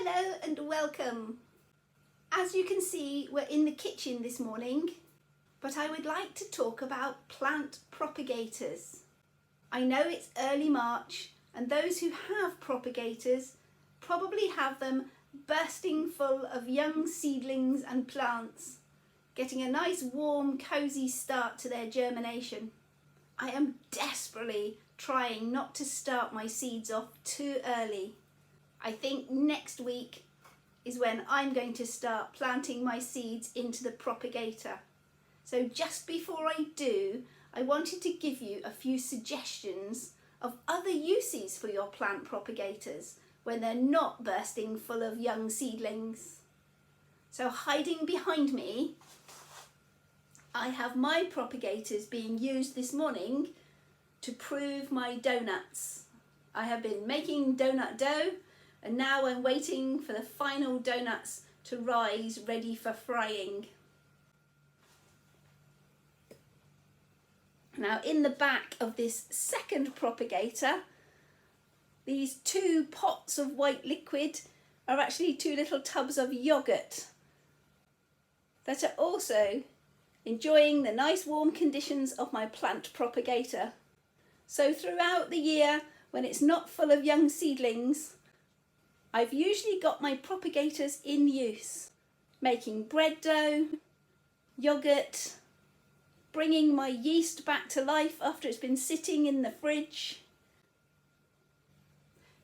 Hello and welcome. As you can see, we're in the kitchen this morning, but I would like to talk about plant propagators. I know it's early March and those who have propagators probably have them bursting full of young seedlings and plants, getting a nice warm cosy start to their germination. I am desperately trying not to start my seeds off too early. I think next week is when I'm going to start planting my seeds into the propagator. So just before I do, I wanted to give you a few suggestions of other uses for your plant propagators when they're not bursting full of young seedlings. So hiding behind me, I have my propagators being used this morning to prove my donuts. I have been making donut dough and now I'm waiting for the final donuts to rise ready for frying. Now in the back of this second propagator, these 2 pots of white liquid are actually 2 little tubs of yogurt that are also enjoying the nice warm conditions of my plant propagator. So throughout the year, when it's not full of young seedlings, I've usually got my propagators in use, making bread dough, yogurt, bringing my yeast back to life after it's been sitting in the fridge.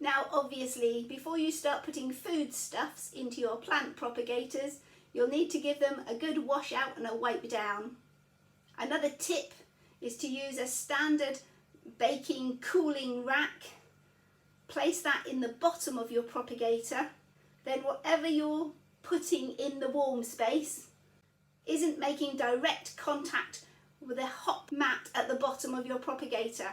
Now obviously, before you start putting foodstuffs into your plant propagators, you'll need to give them a good wash out and a wipe down. Another tip is to use a standard baking cooling rack. Place that in the bottom of your propagator, then whatever you're putting in the warm space isn't making direct contact with a hot mat at the bottom of your propagator,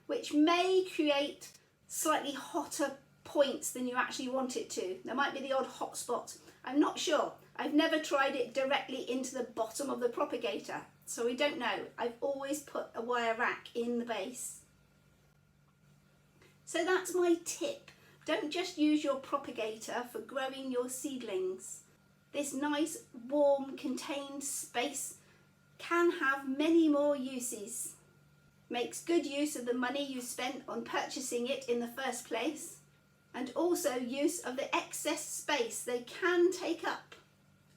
which may create slightly hotter points than you actually want it to. There might be the odd hot spot. I'm not sure. I've never tried it directly into the bottom of the propagator, so we don't know. I've always put a wire rack in the base. So that's my tip. Don't just use your propagator for growing your seedlings. This nice, warm, contained space can have many more uses. Makes good use of the money you spent on purchasing it in the first place, and also use of the excess space they can take up.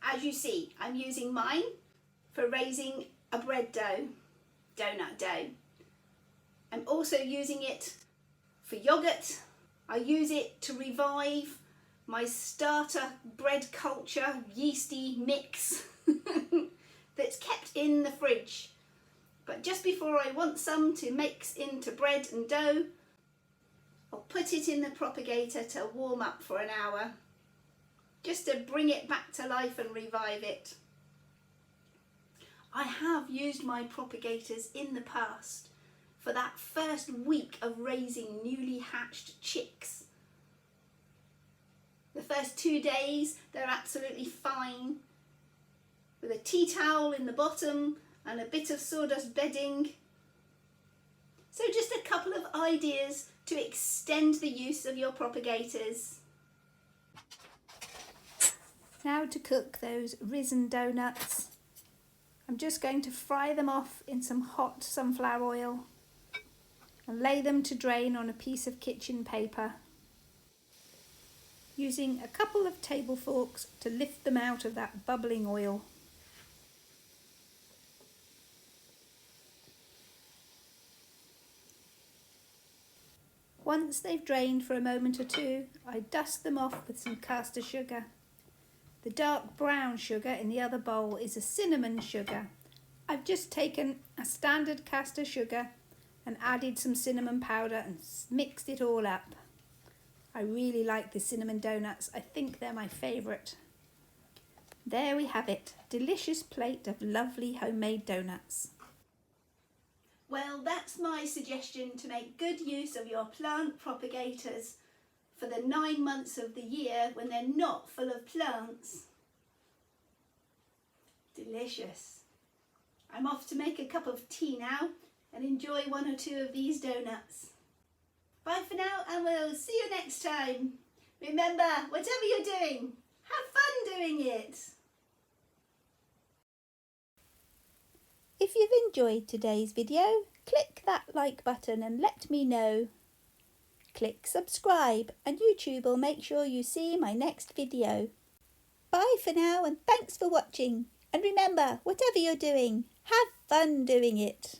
As you see, I'm using mine for raising a bread dough, donut dough. I'm also using it for yogurt. I use it to revive my starter bread culture yeasty mix that's kept in the fridge. But just before I want some to mix into bread and dough, I'll put it in the propagator to warm up for an hour, just to bring it back to life and revive it. I have used my propagators in the past for that first week of raising newly hatched chicks. The first 2 days, they're absolutely fine, with a tea towel in the bottom and a bit of sawdust bedding. So just a couple of ideas to extend the use of your propagators. Now to cook those risen donuts. I'm just going to fry them off in some hot sunflower oil and lay them to drain on a piece of kitchen paper, using a couple of table forks to lift them out of that bubbling oil. Once they've drained for a moment or two, I dust them off with some caster sugar. The dark brown sugar in the other bowl is a cinnamon sugar. I've just taken a standard caster sugar and added some cinnamon powder and mixed it all up. I really like the cinnamon donuts. I think they're my favourite. There we have it, delicious plate of lovely homemade donuts. Well, that's my suggestion to make good use of your plant propagators for the 9 months of the year when they're not full of plants. Delicious. I'm off to make a cup of tea now and enjoy 1 or 2 of these donuts. Bye for now, and we'll see you next time. Remember, whatever you're doing, have fun doing it. If you've enjoyed today's video, click that like button and let me know. Click subscribe and YouTube will make sure you see my next video. Bye for now and thanks for watching. And remember, whatever you're doing, have fun doing it.